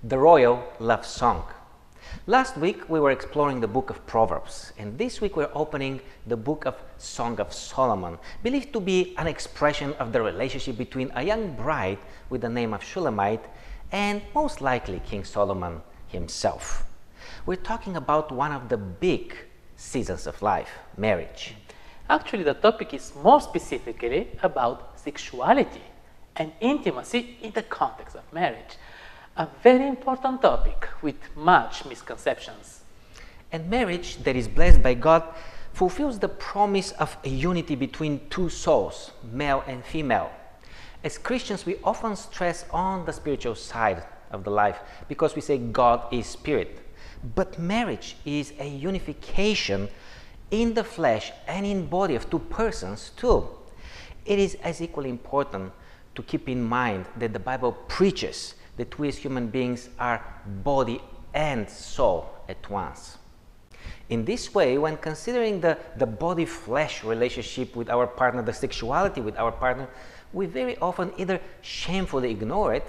The Royal Love Song. Last week we were exploring the book of Proverbs, and this week we're opening the book of Song of Solomon, believed to be an expression of the relationship between a young bride with the name of Shulamite and most likely King Solomon himself. We're talking about one of the big seasons of life, marriage. Actually, the topic is more specifically about sexuality and intimacy in the context of marriage. A very important topic with much misconceptions. And marriage that is blessed by God fulfills the promise of a unity between two souls, male and female. As Christians, we often stress on the spiritual side of the life because we say God is spirit. But marriage is a unification in the flesh and in body of two persons too. It is as equally important to keep in mind that the Bible preaches that we as human beings are body and soul at once. In this way, when considering the body-flesh relationship with our partner, the sexuality with our partner, we very often either shamefully ignore it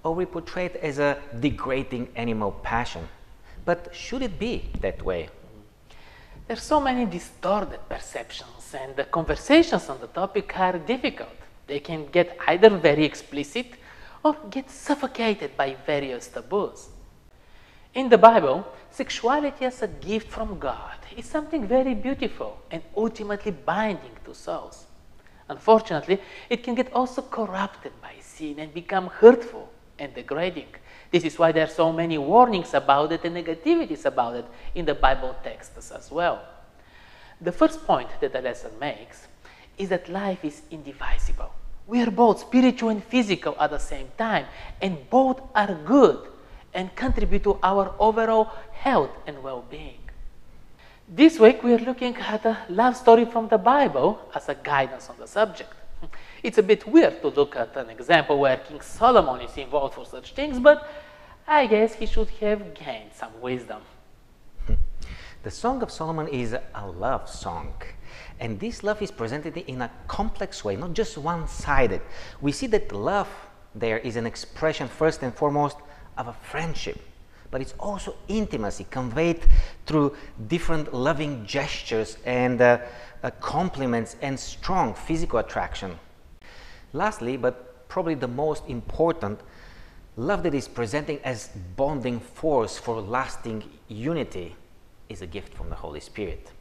or we portray it as a degrading animal passion. But should it be that way? There are so many distorted perceptions, and the conversations on the topic are difficult. They can get either very explicit or get suffocated by various taboos. In the Bible, sexuality as a gift from God is something very beautiful and ultimately binding to souls. Unfortunately, it can get also corrupted by sin and become hurtful and degrading. This is why there are so many warnings about it and negativities about it in the Bible texts as well. The first point that the lesson makes is that life is indivisible. We are both spiritual and physical at the same time, and both are good and contribute to our overall health and well-being. This week we are looking at a love story from the Bible as a guidance on the subject. It's a bit weird to look at an example where King Solomon is involved for such things, but I guess he should have gained some wisdom. The Song of Solomon is a love song. And this love is presented in a complex way, not just one-sided. We see that love there is an expression, first and foremost, of a friendship. But it's also intimacy conveyed through different loving gestures and compliments and strong physical attraction. Lastly, but probably the most important, love that is presenting as bonding force for lasting unity is a gift from the Holy Spirit.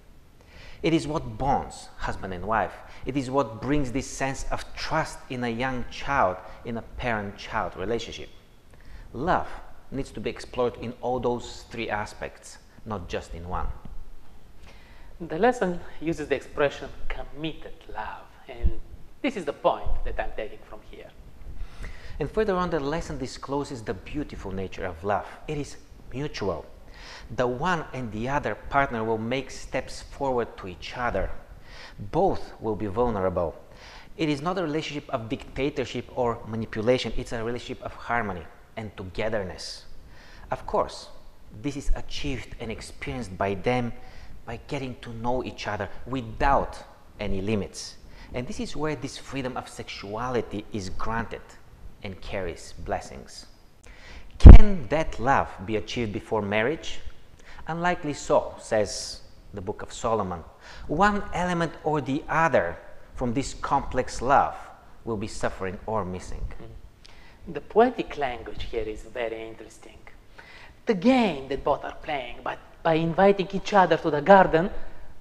It is what bonds husband and wife. It is what brings this sense of trust in a young child, in a parent-child relationship. Love needs to be explored in all those three aspects, not just in one. The lesson uses the expression committed love, and this is the point that I'm taking from here. And further on, the lesson discloses the beautiful nature of love. It is mutual. The one and the other partner will make steps forward to each other. Both will be vulnerable. It is not a relationship of dictatorship or manipulation. It's a relationship of harmony and togetherness. Of course, this is achieved and experienced by them by getting to know each other without any limits. And this is where this freedom of sexuality is granted and carries blessings. Can that love be achieved before marriage? Unlikely so, says the book of Solomon. One element or the other from this complex love will be suffering or missing. The poetic language here is very interesting. The game that both are playing, but by inviting each other to the garden,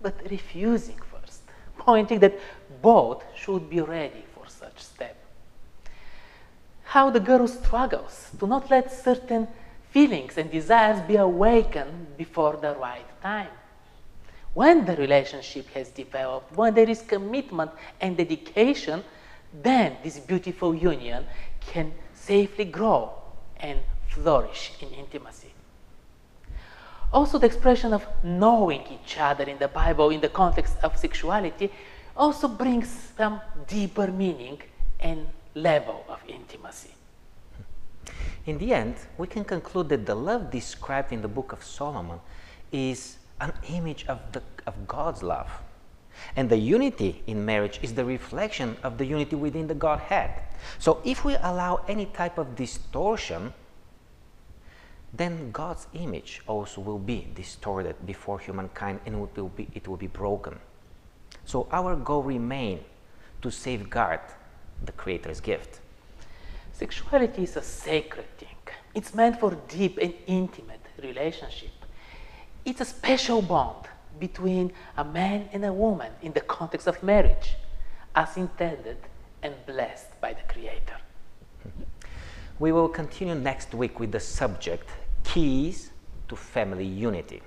but refusing first, pointing that both should be ready for such step. How the girl struggles to not let certain feelings and desires be awakened before the right time. When the relationship has developed, when there is commitment and dedication, then this beautiful union can safely grow and flourish in intimacy. Also, the expression of knowing each other in the Bible in the context of sexuality also brings some deeper meaning and level of intimacy. In the end, we can conclude that the love described in the book of Solomon is an image of God's love. And the unity in marriage is the reflection of the unity within the Godhead. So if we allow any type of distortion, then God's image also will be distorted before humankind and it will be broken. So our goal remains to safeguard the Creator's gift. Sexuality is a sacred thing. It's meant for deep and intimate relationship. It's a special bond between a man and a woman in the context of marriage, as intended and blessed by the Creator. We will continue next week with the subject, Keys to Family Unity.